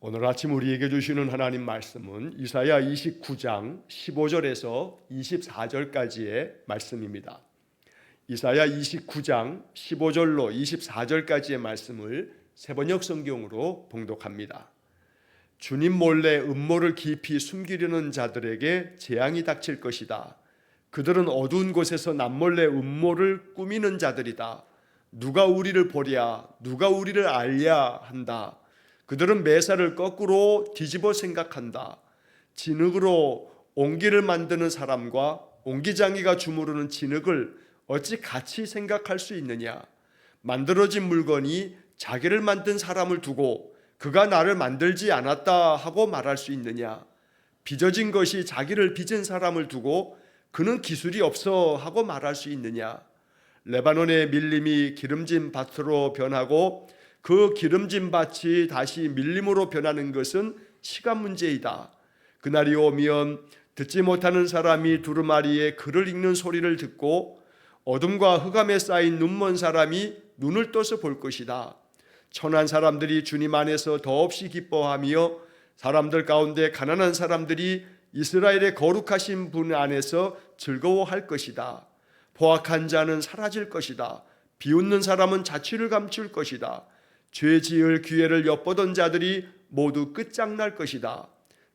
오늘 아침 우리에게 주시는 하나님 말씀은 이사야 29장 15절에서 24절까지의 말씀입니다. 이사야 29장 15절로 24절까지의 말씀을 세번역 성경으로 봉독합니다. 주님 몰래 음모를 깊이 숨기려는 자들에게 재앙이 닥칠 것이다. 그들은 어두운 곳에서 남몰래 음모를 꾸미는 자들이다. 누가 우리를 보랴, 누가 우리를 알랴 한다. 그들은 매사를 거꾸로 뒤집어 생각한다. 진흙으로 옹기를 만드는 사람과 옹기장이가 주무르는 진흙을 어찌 같이 생각할 수 있느냐? 만들어진 물건이 자기를 만든 사람을 두고 그가 나를 만들지 않았다 하고 말할 수 있느냐? 빚어진 것이 자기를 빚은 사람을 두고 그는 기술이 없어 하고 말할 수 있느냐? 레바논의 밀림이 기름진 밭으로 변하고 그 기름진 밭이 다시 밀림으로 변하는 것은 시간 문제이다. 그날이 오면 듣지 못하는 사람이 두루마리에 글을 읽는 소리를 듣고 어둠과 흑암에 쌓인 눈먼 사람이 눈을 떠서 볼 것이다. 천한 사람들이 주님 안에서 더없이 기뻐하며 사람들 가운데 가난한 사람들이 이스라엘의 거룩하신 분 안에서 즐거워할 것이다. 포악한 자는 사라질 것이다. 비웃는 사람은 자취를 감출 것이다. 죄 지을 기회를 엿보던 자들이 모두 끝장날 것이다.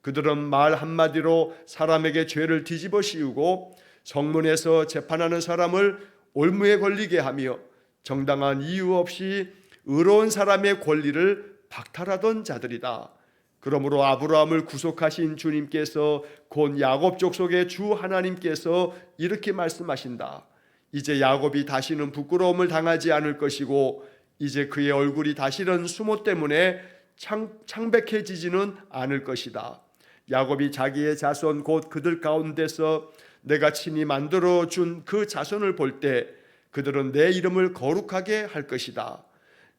그들은 말 한마디로 사람에게 죄를 뒤집어 씌우고 성문에서 재판하는 사람을 올무에 걸리게 하며 정당한 이유 없이 의로운 사람의 권리를 박탈하던 자들이다. 그러므로 아브라함을 구속하신 주님께서 곧 야곱 족속의 주 하나님께서 이렇게 말씀하신다. 이제 야곱이 다시는 부끄러움을 당하지 않을 것이고 이제 그의 얼굴이 다시는 수모 때문에 창백해지지는 않을 것이다. 야곱이 자기의 자손 곧 그들 가운데서 내가 친히 만들어준 그 자손을 볼 때 그들은 내 이름을 거룩하게 할 것이다.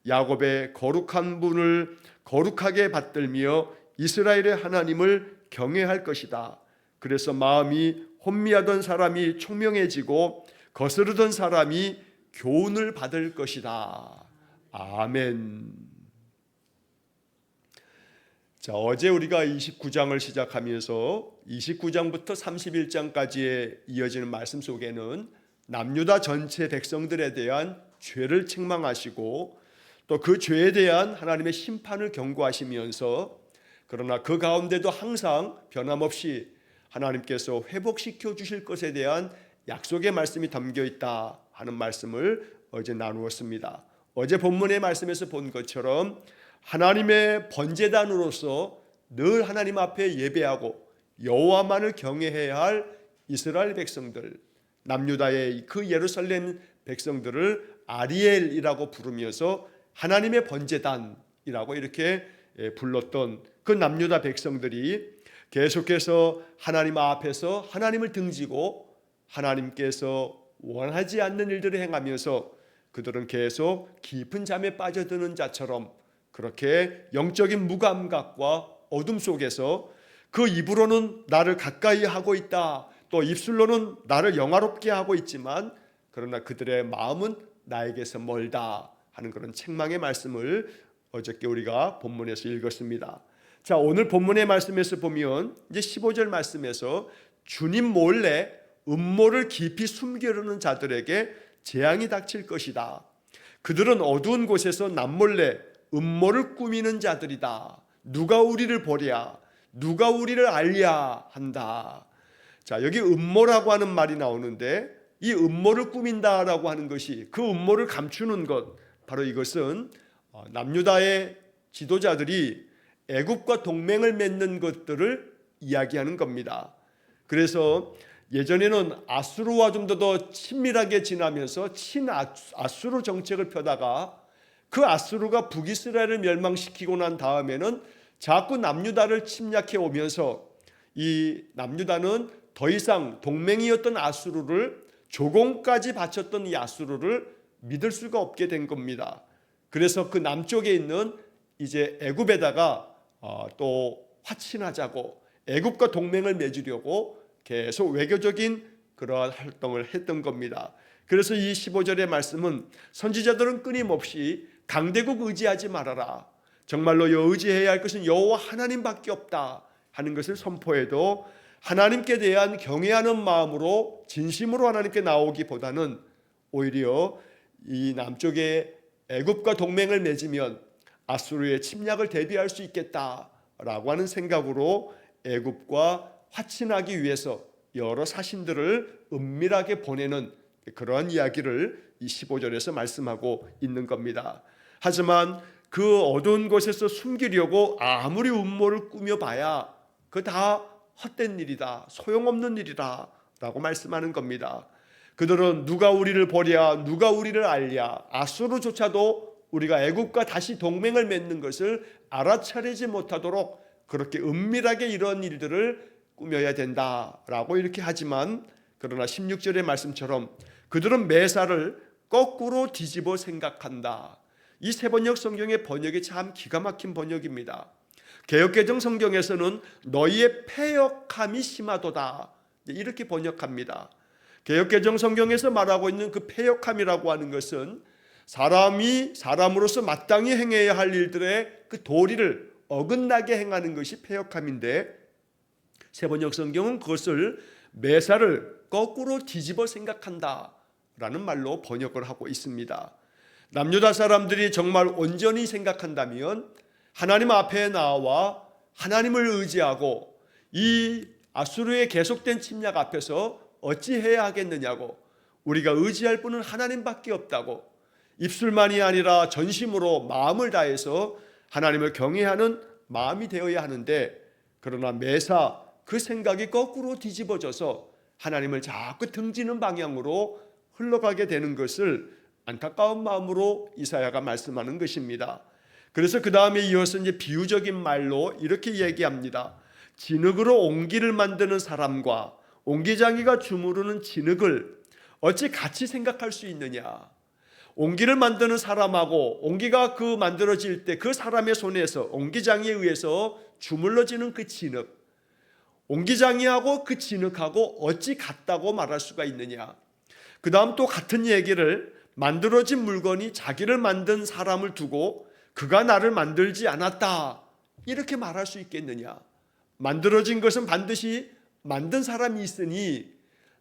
야곱의 거룩한 분을 거룩하게 받들며 이스라엘의 하나님을 경외할 것이다. 그래서 마음이 혼미하던 사람이 총명해지고 거스르던 사람이 교훈을 받을 것이다. 아멘. 자, 어제 우리가 29장을 시작하면서 29장부터 31장까지의 이어지는 말씀 속에는 남유다 전체 백성들에 대한 죄를 책망하시고 또 그 죄에 대한 하나님의 심판을 경고하시면서 그러나 그 가운데도 항상 변함없이 하나님께서 회복시켜 주실 것에 대한 약속의 말씀이 담겨 있다 하는 말씀을 어제 나누었습니다. 어제 본문의 말씀에서 본 것처럼 하나님의 번제단으로서 늘 하나님 앞에 예배하고 여호와만을 경외해야 할 이스라엘 백성들, 남유다의 그 예루살렘 백성들을 아리엘이라고 부르면서 하나님의 번제단이라고 이렇게 불렀던 그 남유다 백성들이 계속해서 하나님 앞에서 하나님을 등지고 하나님께서 원하지 않는 일들을 행하면서 그들은 계속 깊은 잠에 빠져드는 자처럼 그렇게 영적인 무감각과 어둠 속에서 그 입으로는 나를 가까이 하고 있다, 또 입술로는 나를 영화롭게 하고 있지만 그러나 그들의 마음은 나에게서 멀다 하는 그런 책망의 말씀을 어저께 우리가 본문에서 읽었습니다. 자, 오늘 본문의 말씀에서 보면 이제 15절 말씀에서 주님 몰래 음모를 깊이 숨기려는 자들에게 재앙이 닥칠 것이다. 그들은 어두운 곳에서 남몰래 음모를 꾸미는 자들이다. 누가 우리를 보랴, 누가 우리를 알랴 한다. 자, 여기 음모라고 하는 말이 나오는데 이 음모를 꾸민다라고 하는 것이 그 음모를 감추는 것, 바로 이것은 남유다의 지도자들이 애굽과 동맹을 맺는 것들을 이야기하는 겁니다. 그래서 예전에는 아수르와 좀 더 친밀하게 지나면서 친아수르 정책을 펴다가 그 아수르가 북이스라엘을 멸망시키고 난 다음에는 자꾸 남유다를 침략해 오면서 이 남유다는 더 이상 동맹이었던 아수르를 조공까지 바쳤던 이 아수르를 믿을 수가 없게 된 겁니다. 그래서 그 남쪽에 있는 이제 애굽에다가 또 화친하자고 애굽과 동맹을 맺으려고 계속 외교적인 그러한 활동을 했던 겁니다. 그래서 이 15절의 말씀은 선지자들은 끊임없이 강대국 의지하지 말아라. 정말로 의지해야 할 것은 여호와 하나님밖에 없다 하는 것을 선포해도 하나님께 대한 경외하는 마음으로 진심으로 하나님께 나오기보다는 오히려 이 남쪽에 애굽과 동맹을 맺으면 아수르의 침략을 대비할 수 있겠다라고 하는 생각으로 애굽과 화친하기 위해서 여러 사신들을 은밀하게 보내는 그러한 이야기를 이 15절에서 말씀하고 있는 겁니다. 하지만 그 어두운 곳에서 숨기려고 아무리 음모를 꾸며봐야 그거 다 헛된 일이다, 소용없는 일이다 라고 말씀하는 겁니다. 그들은 누가 우리를 보랴, 누가 우리를 알랴, 아수르조차도 우리가 애굽과 다시 동맹을 맺는 것을 알아차리지 못하도록 그렇게 은밀하게 이런 일들을 꾸며야 된다라고 이렇게 하지만, 그러나 16절의 말씀처럼 그들은 매사를 거꾸로 뒤집어 생각한다. 이 세번역 성경의 번역이 참 기가 막힌 번역입니다. 개역개정 성경에서는 너희의 패역함이 심하도다 이렇게 번역합니다. 개역개정 성경에서 말하고 있는 그 패역함이라고 하는 것은 사람이 사람으로서 마땅히 행해야 할 일들의 그 도리를 어긋나게 행하는 것이 패역함인데, 세번역 성경은 그것을 매사를 거꾸로 뒤집어 생각한다라는 말로 번역을 하고 있습니다. 남유다 사람들이 정말 온전히 생각한다면 하나님 앞에 나와 하나님을 의지하고 이 아수르의 계속된 침략 앞에서 어찌해야 하겠느냐고, 우리가 의지할 분은 하나님밖에 없다고 입술만이 아니라 전심으로 마음을 다해서 하나님을 경외하는 마음이 되어야 하는데, 그러나 매사 그 생각이 거꾸로 뒤집어져서 하나님을 자꾸 등지는 방향으로 흘러가게 되는 것을 안타까운 마음으로 이사야가 말씀하는 것입니다. 그래서 그 다음에 이어서 이제 비유적인 말로 이렇게 얘기합니다. 진흙으로 옹기를 만드는 사람과 옹기장이가 주무르는 진흙을 어찌 같이 생각할 수 있느냐. 옹기를 만드는 사람하고 옹기가 그 만들어질 때 그 사람의 손에서 옹기장이에 의해서 주물러지는 그 진흙, 옹기장이하고 그 진흙하고 어찌 같다고 말할 수가 있느냐. 그 다음 또 같은 얘기를 만들어진 물건이 자기를 만든 사람을 두고 그가 나를 만들지 않았다 이렇게 말할 수 있겠느냐. 만들어진 것은 반드시 만든 사람이 있으니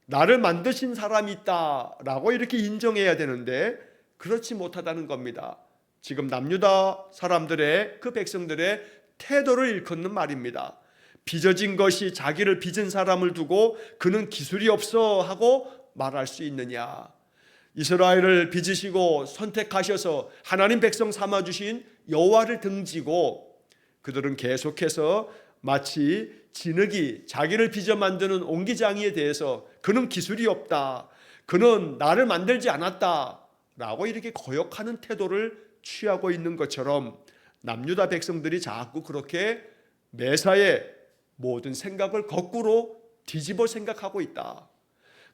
나를 만드신 사람이 있다라고 이렇게 인정해야 되는데 그렇지 못하다는 겁니다. 지금 남유다 사람들의 그 백성들의 태도를 일컫는 말입니다. 빚어진 것이 자기를 빚은 사람을 두고 그는 기술이 없어 하고 말할 수 있느냐. 이스라엘을 빚으시고 선택하셔서 하나님 백성 삼아주신 여호와를 등지고 그들은 계속해서 마치 진흙이 자기를 빚어 만드는 옹기장이에 대해서 그는 기술이 없다, 그는 나를 만들지 않았다 라고 이렇게 거역하는 태도를 취하고 있는 것처럼 남유다 백성들이 자꾸 그렇게 매사에 모든 생각을 거꾸로 뒤집어 생각하고 있다.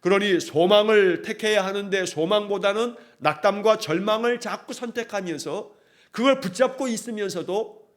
그러니 소망을 택해야 하는데 소망보다는 낙담과 절망을 자꾸 선택하면서 그걸 붙잡고 있으면서도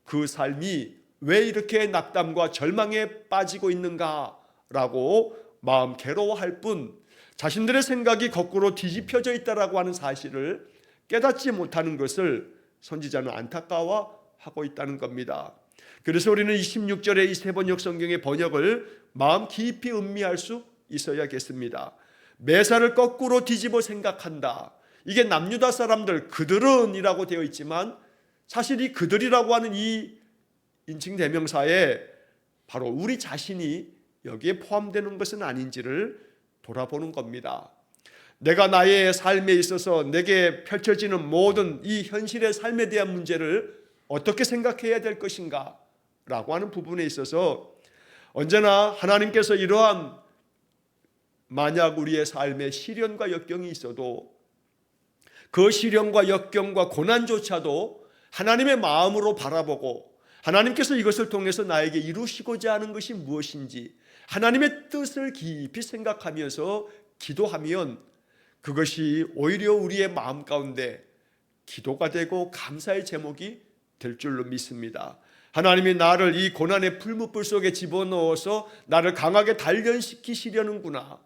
그 삶이 왜 이렇게 낙담과 절망에 빠지고 있는가라고 마음 괴로워할 뿐 자신들의 생각이 거꾸로 뒤집혀져 있다라고 하는 사실을 깨닫지 못하는 것을 선지자는 안타까워하고 있다는 겁니다. 그래서 우리는 26절의 이 세번역 성경의 번역을 마음 깊이 음미할 수 있어야겠습니다. 매사를 거꾸로 뒤집어 생각한다. 이게 남유다 사람들 그들은 이라고 되어 있지만 사실 이 그들이라고 하는 이 인칭 대명사에 바로 우리 자신이 여기에 포함되는 것은 아닌지를 돌아보는 겁니다. 내가 나의 삶에 있어서 내게 펼쳐지는 모든 이 현실의 삶에 대한 문제를 어떻게 생각해야 될 것인가 라고 하는 부분에 있어서 언제나 하나님께서 이러한 만약 우리의 삶에 시련과 역경이 있어도 그 시련과 역경과 고난조차도 하나님의 마음으로 바라보고 하나님께서 이것을 통해서 나에게 이루시고자 하는 것이 무엇인지 하나님의 뜻을 깊이 생각하면서 기도하면 그것이 오히려 우리의 마음 가운데 기도가 되고 감사의 제목이 될 줄로 믿습니다. 하나님이 나를 이 고난의 풀무불 속에 집어넣어서 나를 강하게 단련시키시려는구나.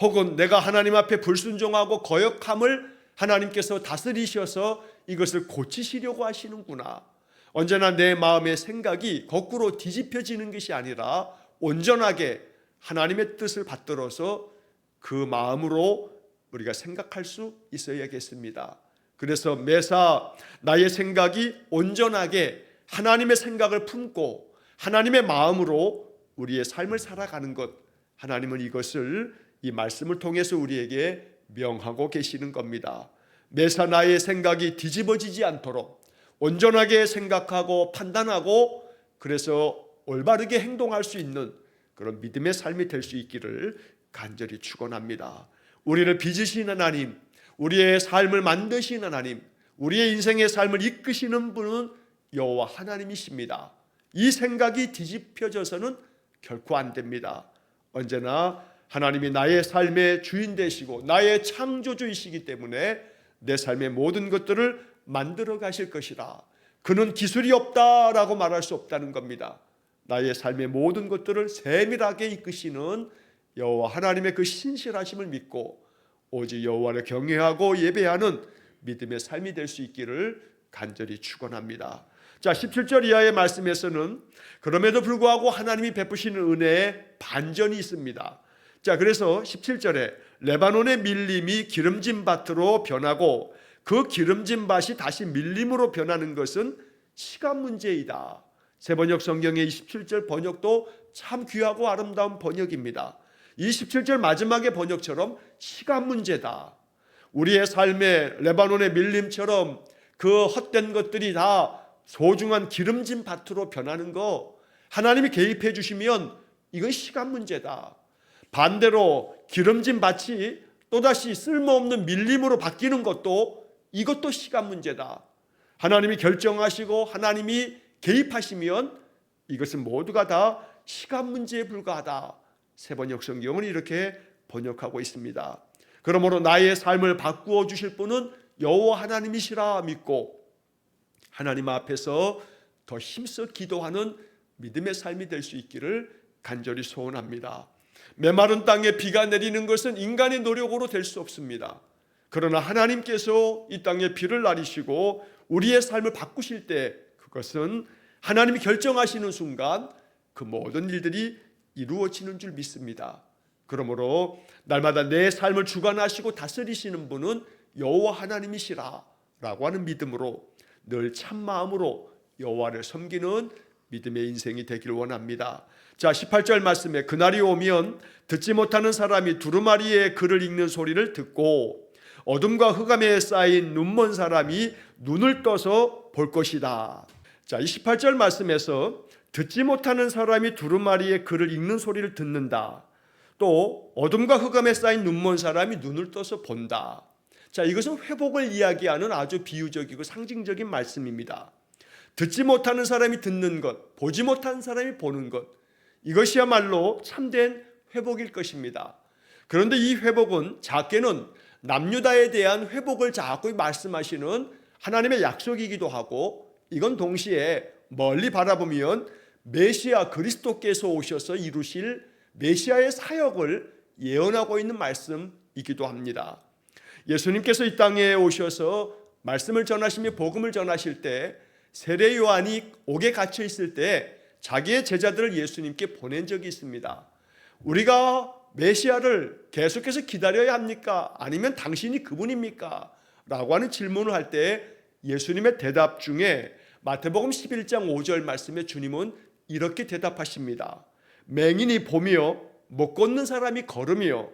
혹은 내가 하나님 앞에 불순종하고 거역함을 하나님께서 다스리셔서 이것을 고치시려고 하시는구나. 언제나 내 마음의 생각이 거꾸로 뒤집혀지는 것이 아니라 온전하게 하나님의 뜻을 받들어서 그 마음으로 우리가 생각할 수 있어야겠습니다. 그래서 매사 나의 생각이 온전하게 하나님의 생각을 품고 하나님의 마음으로 우리의 삶을 살아가는 것, 하나님은 이것을 이 말씀을 통해서 우리에게 명하고 계시는 겁니다. 매사 나의 생각이 뒤집어지지 않도록 온전하게 생각하고 판단하고 그래서 올바르게 행동할 수 있는 그런 믿음의 삶이 될 수 있기를 간절히 축원합니다. 우리를 빚으시는 하나님, 우리의 삶을 만드시는 하나님, 우리의 인생의 삶을 이끄시는 분은 여호와 하나님이십니다. 이 생각이 뒤집혀져서는 결코 안 됩니다. 언제나 하나님이 나의 삶의 주인 되시고 나의 창조주이시기 때문에 내 삶의 모든 것들을 만들어 가실 것이라. 그는 기술이 없다라고 말할 수 없다는 겁니다. 나의 삶의 모든 것들을 세밀하게 이끄시는 여호와 하나님의 그 신실하심을 믿고 오직 여호와를 경외하고 예배하는 믿음의 삶이 될 수 있기를 간절히 축원합니다. 자, 17절 이하의 말씀에서는 그럼에도 불구하고 하나님이 베푸시는 은혜에 반전이 있습니다. 자, 그래서 17절에 레바논의 밀림이 기름진 밭으로 변하고 그 기름진 밭이 다시 밀림으로 변하는 것은 시간 문제이다. 새번역 성경의 27절 번역도 참 귀하고 아름다운 번역입니다. 이 17절 마지막의 번역처럼 시간 문제다. 우리의 삶에 레바논의 밀림처럼 그 헛된 것들이 다 소중한 기름진 밭으로 변하는 거 하나님이 개입해 주시면 이건 시간 문제다. 반대로 기름진 밭이 또다시 쓸모없는 밀림으로 바뀌는 것도 이것도 시간 문제다. 하나님이 결정하시고 하나님이 개입하시면 이것은 모두가 다 시간 문제에 불과하다. 새번역 성경은 이렇게 번역하고 있습니다. 그러므로 나의 삶을 바꾸어 주실 분은 여호와 하나님이시라 믿고 하나님 앞에서 더 힘써 기도하는 믿음의 삶이 될 수 있기를 간절히 소원합니다. 메마른 땅에 비가 내리는 것은 인간의 노력으로 될 수 없습니다. 그러나 하나님께서 이 땅에 비를 내리시고 우리의 삶을 바꾸실 때 그것은 하나님이 결정하시는 순간 그 모든 일들이 이루어지는 줄 믿습니다. 그러므로 날마다 내 삶을 주관하시고 다스리시는 분은 여호와 하나님이시라 라고 하는 믿음으로 늘 참마음으로 여호와를 섬기는 믿음의 인생이 되길 원합니다. 자, 18절 말씀에 그날이 오면 듣지 못하는 사람이 두루마리의 글을 읽는 소리를 듣고 어둠과 흑암에 쌓인 눈먼 사람이 눈을 떠서 볼 것이다. 자, 이 18절 말씀에서 듣지 못하는 사람이 두루마리의 글을 읽는 소리를 듣는다. 또 어둠과 흑암에 쌓인 눈먼 사람이 눈을 떠서 본다. 자, 이것은 회복을 이야기하는 아주 비유적이고 상징적인 말씀입니다. 듣지 못하는 사람이 듣는 것, 보지 못하는 사람이 보는 것, 이것이야말로 참된 회복일 것입니다. 그런데 이 회복은 작게는 남유다에 대한 회복을 자꾸 말씀하시는 하나님의 약속이기도 하고 이건 동시에 멀리 바라보면 메시아 그리스도께서 오셔서 이루실 메시아의 사역을 예언하고 있는 말씀이기도 합니다. 예수님께서 이 땅에 오셔서 말씀을 전하시며 복음을 전하실 때 세례 요한이 옥에 갇혀 있을 때 자기의 제자들을 예수님께 보낸 적이 있습니다. 우리가 메시아를 계속해서 기다려야 합니까? 아니면 당신이 그분입니까? 라고 하는 질문을 할 때 예수님의 대답 중에 마태복음 11장 5절 말씀에 주님은 이렇게 대답하십니다. 맹인이 보며 못 걷는 사람이 걸으며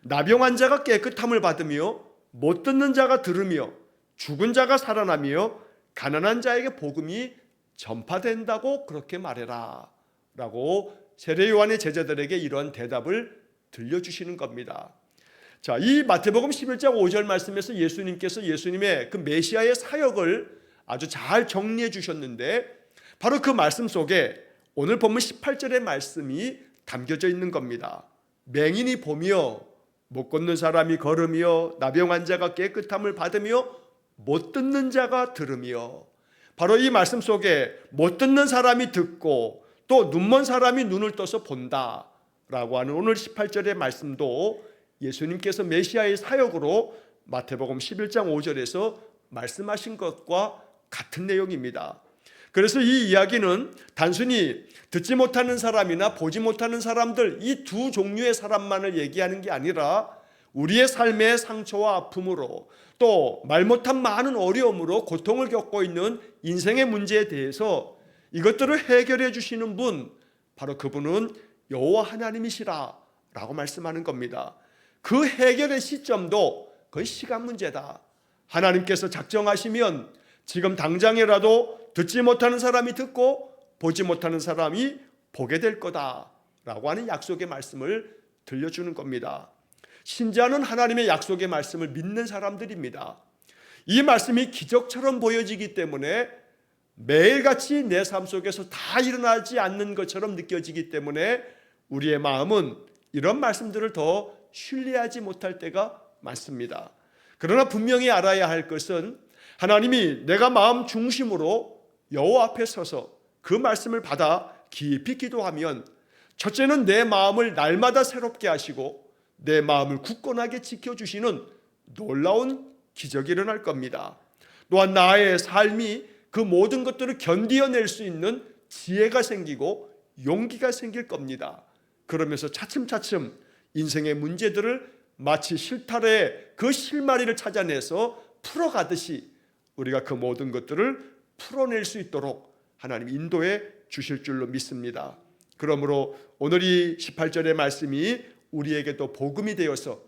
나병 자가 깨끗함을 받으며 못 듣는 자가 들으며 죽은 자가 살아나며 가난한 자에게 복음이 전파된다고 그렇게 말해라 라고 세례 요한의 제자들에게 이러한 대답을 들려주시는 겁니다. 자, 이 마태복음 11장 5절 말씀에서 예수님께서 예수님의 그 메시아의 사역을 아주 잘 정리해 주셨는데 바로 그 말씀 속에 오늘 본문 18절의 말씀이 담겨져 있는 겁니다. 맹인이 보며 못 걷는 사람이 걸으며 나병 환자가 깨끗함을 받으며 못 듣는 자가 들으며 바로 이 말씀 속에 못 듣는 사람이 듣고 또 눈먼 사람이 눈을 떠서 본다 라고 하는 오늘 18절의 말씀도 예수님께서 메시아의 사역으로 마태복음 11장 5절에서 말씀하신 것과 같은 내용입니다. 그래서 이 이야기는 단순히 듣지 못하는 사람이나 보지 못하는 사람들, 이 두 종류의 사람만을 얘기하는 게 아니라 우리의 삶의 상처와 아픔으로 또 말 못한 많은 어려움으로 고통을 겪고 있는 인생의 문제에 대해서 이것들을 해결해 주시는 분, 바로 그분은 여호와 하나님이시라 라고 말씀하는 겁니다. 그 해결의 시점도 거의 시간 문제다. 하나님께서 작정하시면 지금 당장이라도 듣지 못하는 사람이 듣고 보지 못하는 사람이 보게 될 거다라고 하는 약속의 말씀을 들려주는 겁니다. 신자는 하나님의 약속의 말씀을 믿는 사람들입니다. 이 말씀이 기적처럼 보여지기 때문에 매일같이 내 삶 속에서 다 일어나지 않는 것처럼 느껴지기 때문에 우리의 마음은 이런 말씀들을 더 신뢰하지 못할 때가 많습니다. 그러나 분명히 알아야 할 것은 하나님이 내가 마음 중심으로 여호와 앞에 서서 그 말씀을 받아 깊이 기도하면 첫째는 내 마음을 날마다 새롭게 하시고 내 마음을 굳건하게 지켜주시는 놀라운 기적이 일어날 겁니다. 또한 나의 삶이 그 모든 것들을 견디어낼 수 있는 지혜가 생기고 용기가 생길 겁니다. 그러면서 차츰차츰 인생의 문제들을 마치 실타래의 그 실마리를 찾아내서 풀어가듯이 우리가 그 모든 것들을 풀어낼 수 있도록 하나님 인도해 주실 줄로 믿습니다. 그러므로 오늘 이 18절의 말씀이 우리에게도 복음이 되어서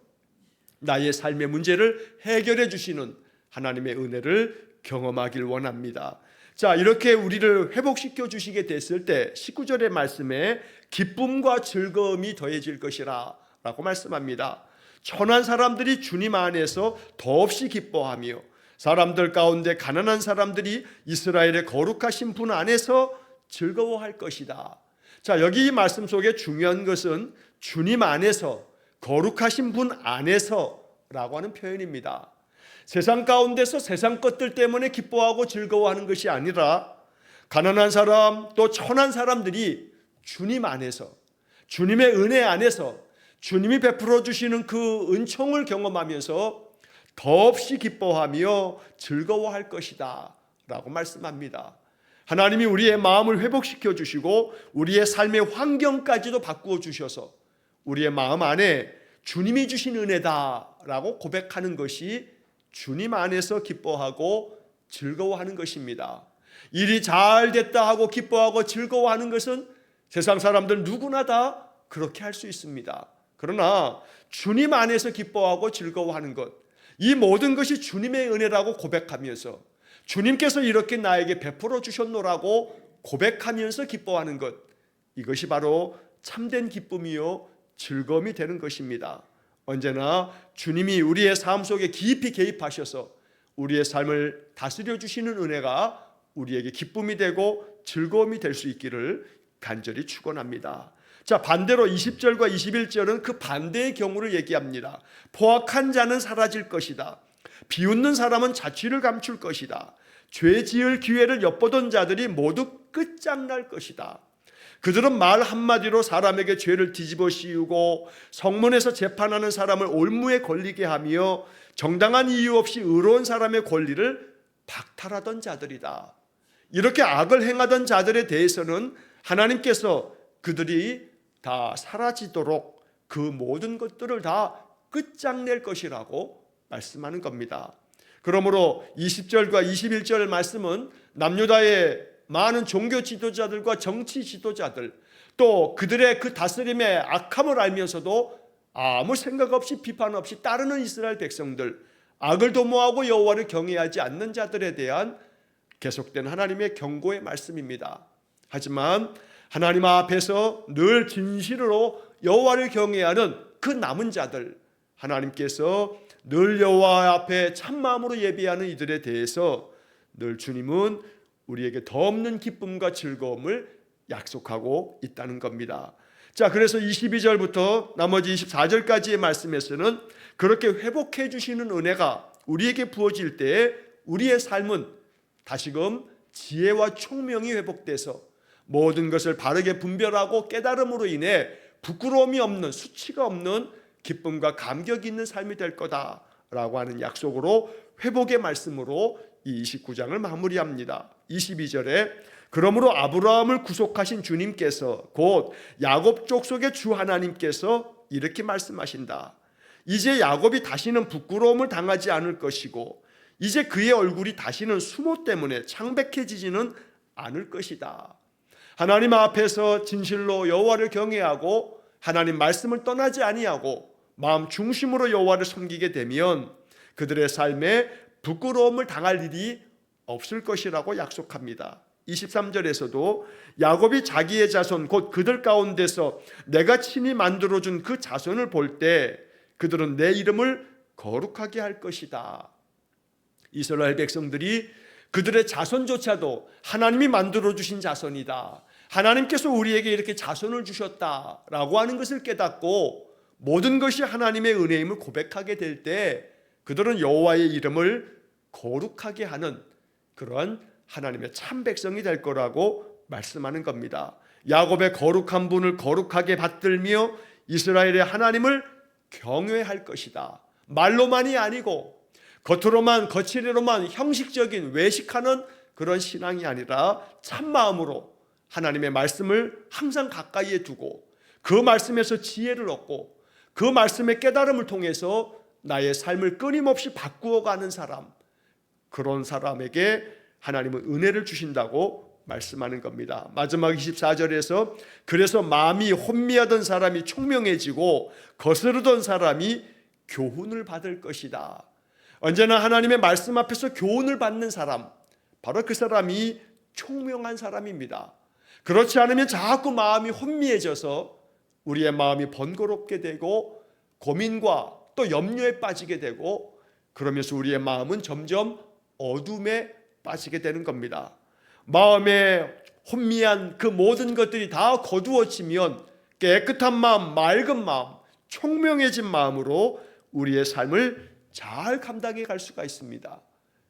나의 삶의 문제를 해결해 주시는 하나님의 은혜를 경험하길 원합니다. 자, 이렇게 우리를 회복시켜 주시게 됐을 때 19절의 말씀에 기쁨과 즐거움이 더해질 것이라 라고 말씀합니다. 천한 사람들이 주님 안에서 더없이 기뻐하며 사람들 가운데 가난한 사람들이 이스라엘의 거룩하신 분 안에서 즐거워할 것이다. 자, 여기 이 말씀 속에 중요한 것은 주님 안에서, 거룩하신 분 안에서 라고 하는 표현입니다. 세상 가운데서 세상 것들 때문에 기뻐하고 즐거워하는 것이 아니라 가난한 사람 또 천한 사람들이 주님 안에서, 주님의 은혜 안에서 주님이 베풀어 주시는 그 은총을 경험하면서 더없이 기뻐하며 즐거워할 것이다 라고 말씀합니다. 하나님이 우리의 마음을 회복시켜 주시고 우리의 삶의 환경까지도 바꾸어 주셔서 우리의 마음 안에 주님이 주신 은혜다라고 고백하는 것이 주님 안에서 기뻐하고 즐거워하는 것입니다. 일이 잘 됐다 하고 기뻐하고 즐거워하는 것은 세상 사람들 누구나 다 그렇게 할 수 있습니다. 그러나 주님 안에서 기뻐하고 즐거워하는 것, 이 모든 것이 주님의 은혜라고 고백하면서 주님께서 이렇게 나에게 베풀어 주셨노라고 고백하면서 기뻐하는 것, 이것이 바로 참된 기쁨이요 즐거움이 되는 것입니다. 언제나 주님이 우리의 삶 속에 깊이 개입하셔서 우리의 삶을 다스려 주시는 은혜가 우리에게 기쁨이 되고 즐거움이 될 수 있기를 간절히 축원합니다. 자, 반대로 20절과 21절은 그 반대의 경우를 얘기합니다. 포악한 자는 사라질 것이다. 비웃는 사람은 자취를 감출 것이다. 죄 지을 기회를 엿보던 자들이 모두 끝장날 것이다. 그들은 말 한마디로 사람에게 죄를 뒤집어 씌우고 성문에서 재판하는 사람을 올무에 걸리게 하며 정당한 이유 없이 의로운 사람의 권리를 박탈하던 자들이다. 이렇게 악을 행하던 자들에 대해서는 하나님께서 그들이 다 사라지도록 그 모든 것들을 다 끝장낼 것이라고 말씀하는 겁니다. 그러므로 20절과 21절 말씀은 남유다의 많은 종교 지도자들과 정치 지도자들, 또 그들의 그 다스림의 악함을 알면서도 아무 생각 없이 비판 없이 따르는 이스라엘 백성들, 악을 도모하고 여호와를 경외하지 않는 자들에 대한 계속된 하나님의 경고의 말씀입니다. 하지만 하나님 앞에서 늘 진실로 여호와를 경외하는 그 남은 자들, 하나님께서 늘 여호와 앞에 참마음으로 예배하는 이들에 대해서 늘 주님은 우리에게 더 없는 기쁨과 즐거움을 약속하고 있다는 겁니다. 자, 그래서 22절부터 나머지 24절까지의 말씀에서는 그렇게 회복해 주시는 은혜가 우리에게 부어질 때에 우리의 삶은 다시금 지혜와 총명이 회복돼서 모든 것을 바르게 분별하고 깨달음으로 인해 부끄러움이 없는, 수치가 없는 기쁨과 감격이 있는 삶이 될 거다라고 하는 약속으로 회복의 말씀으로 이 29장을 마무리합니다. 22절에 그러므로 아브라함을 구속하신 주님께서 곧 야곱 족속의 주 하나님께서 이렇게 말씀하신다. 이제 야곱이 다시는 부끄러움을 당하지 않을 것이고 이제 그의 얼굴이 다시는 수모 때문에 창백해지지는 않을 것이다. 하나님 앞에서 진실로 여호와를 경외하고 하나님 말씀을 떠나지 아니하고 마음 중심으로 여호와를 섬기게 되면 그들의 삶에 부끄러움을 당할 일이 없을 것이라고 약속합니다. 23절에서도 야곱이 자기의 자손 곧 그들 가운데서 내가 친히 만들어준 그 자손을 볼 때 그들은 내 이름을 거룩하게 할 것이다. 이스라엘 백성들이 그들의 자손조차도 하나님이 만들어주신 자손이다, 하나님께서 우리에게 이렇게 자손을 주셨다라고 하는 것을 깨닫고 모든 것이 하나님의 은혜임을 고백하게 될 때 그들은 여호와의 이름을 거룩하게 하는 그런 하나님의 참 백성이 될 거라고 말씀하는 겁니다. 야곱의 거룩한 분을 거룩하게 받들며 이스라엘의 하나님을 경외할 것이다. 말로만이 아니고 겉으로만 거칠이로만 형식적인 외식하는 그런 신앙이 아니라 참마음으로 하나님의 말씀을 항상 가까이에 두고 그 말씀에서 지혜를 얻고 그 말씀의 깨달음을 통해서 나의 삶을 끊임없이 바꾸어가는 사람, 그런 사람에게 하나님은 은혜를 주신다고 말씀하는 겁니다. 마지막 24절에서 그래서 마음이 혼미하던 사람이 총명해지고 거스르던 사람이 교훈을 받을 것이다. 언제나 하나님의 말씀 앞에서 교훈을 받는 사람, 바로 그 사람이 총명한 사람입니다. 그렇지 않으면 자꾸 마음이 혼미해져서 우리의 마음이 번거롭게 되고 고민과 또 염려에 빠지게 되고 그러면서 우리의 마음은 점점 어둠에 빠지게 되는 겁니다. 마음에 혼미한 그 모든 것들이 다 거두어지면 깨끗한 마음, 맑은 마음, 총명해진 마음으로 우리의 삶을 잘 감당해 갈 수가 있습니다.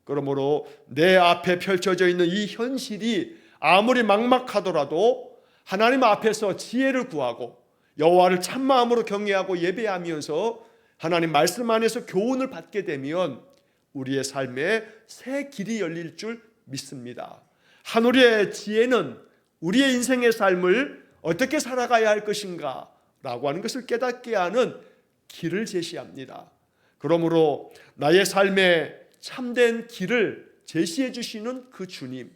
그러므로 내 앞에 펼쳐져 있는 이 현실이 아무리 막막하더라도 하나님 앞에서 지혜를 구하고 여호와를 참마음으로 경외하고 예배하면서 하나님 말씀 안에서 교훈을 받게 되면 우리의 삶에 새 길이 열릴 줄 믿습니다. 하늘의 지혜는 우리의 인생의 삶을 어떻게 살아가야 할 것인가 라고 하는 것을 깨닫게 하는 길을 제시합니다. 그러므로 나의 삶에 참된 길을 제시해 주시는 그 주님,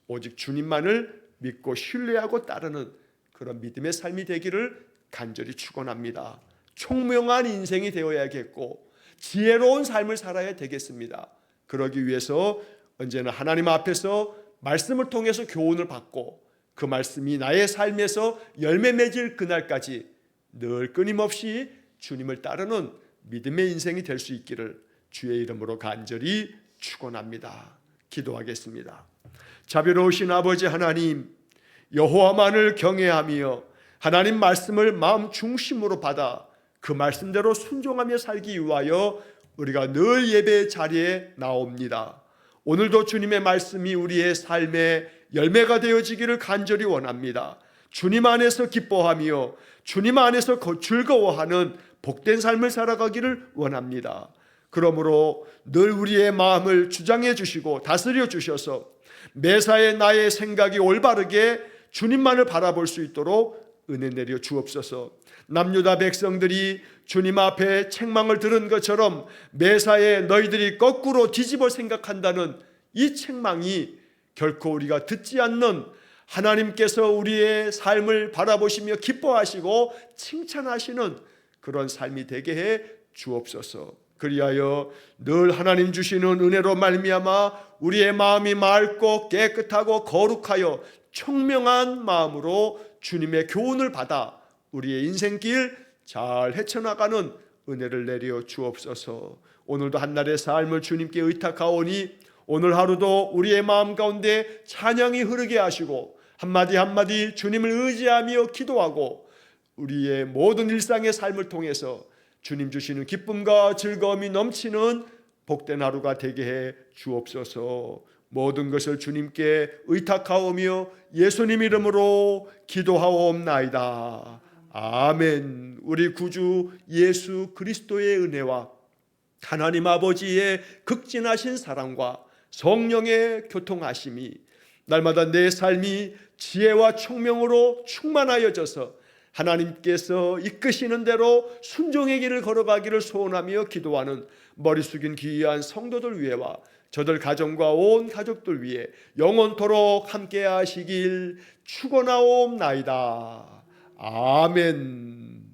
오직 주님만을 믿고 신뢰하고 따르는 그런 믿음의 삶이 되기를 간절히 축원합니다. 총명한 인생이 되어야겠고 지혜로운 삶을 살아야 되겠습니다. 그러기 위해서 언제나 하나님 앞에서 말씀을 통해서 교훈을 받고 그 말씀이 나의 삶에서 열매 맺을 그날까지 늘 끊임없이 주님을 따르는 믿음의 인생이 될 수 있기를 주의 이름으로 간절히 축원합니다. 기도하겠습니다. 자비로우신 아버지 하나님, 여호와만을 경외하며 하나님 말씀을 마음 중심으로 받아 그 말씀대로 순종하며 살기 위하여 우리가 늘 예배 자리에 나옵니다. 오늘도 주님의 말씀이 우리의 삶의 열매가 되어지기를 간절히 원합니다. 주님 안에서 기뻐하며 주님 안에서 즐거워하는 복된 삶을 살아가기를 원합니다. 그러므로 늘 우리의 마음을 주장해 주시고 다스려 주셔서 매사에 나의 생각이 올바르게 주님만을 바라볼 수 있도록 은혜 내려 주옵소서. 남유다 백성들이 주님 앞에 책망을 들은 것처럼 매사에 너희들이 거꾸로 뒤집어 생각한다는 이 책망이 결코 우리가 듣지 않는 하나님께서 우리의 삶을 바라보시며 기뻐하시고 칭찬하시는 그런 삶이 되게 해 주옵소서. 그리하여 늘 하나님 주시는 은혜로 말미암아 우리의 마음이 맑고 깨끗하고 거룩하여 청명한 마음으로 주님의 교훈을 받아 우리의 인생길 잘 헤쳐나가는 은혜를 내려 주옵소서. 오늘도 한날의 삶을 주님께 의탁하오니 오늘 하루도 우리의 마음 가운데 찬양이 흐르게 하시고 한마디 한마디 주님을 의지하며 기도하고 우리의 모든 일상의 삶을 통해서 주님 주시는 기쁨과 즐거움이 넘치는 복된 하루가 되게 해 주옵소서. 모든 것을 주님께 의탁하오며 예수님 이름으로 기도하옵나이다. 아멘. 우리 구주 예수 그리스도의 은혜와 하나님 아버지의 극진하신 사랑과 성령의 교통하심이 날마다 내 삶이 지혜와 총명으로 충만하여져서 하나님께서 이끄시는 대로 순종의 길을 걸어가기를 소원하며 기도하는 머리 숙인 귀한 성도들 위해와 저들 가정과 온 가족들 위해 영원토록 함께 하시길 축원하옵나이다. 아멘.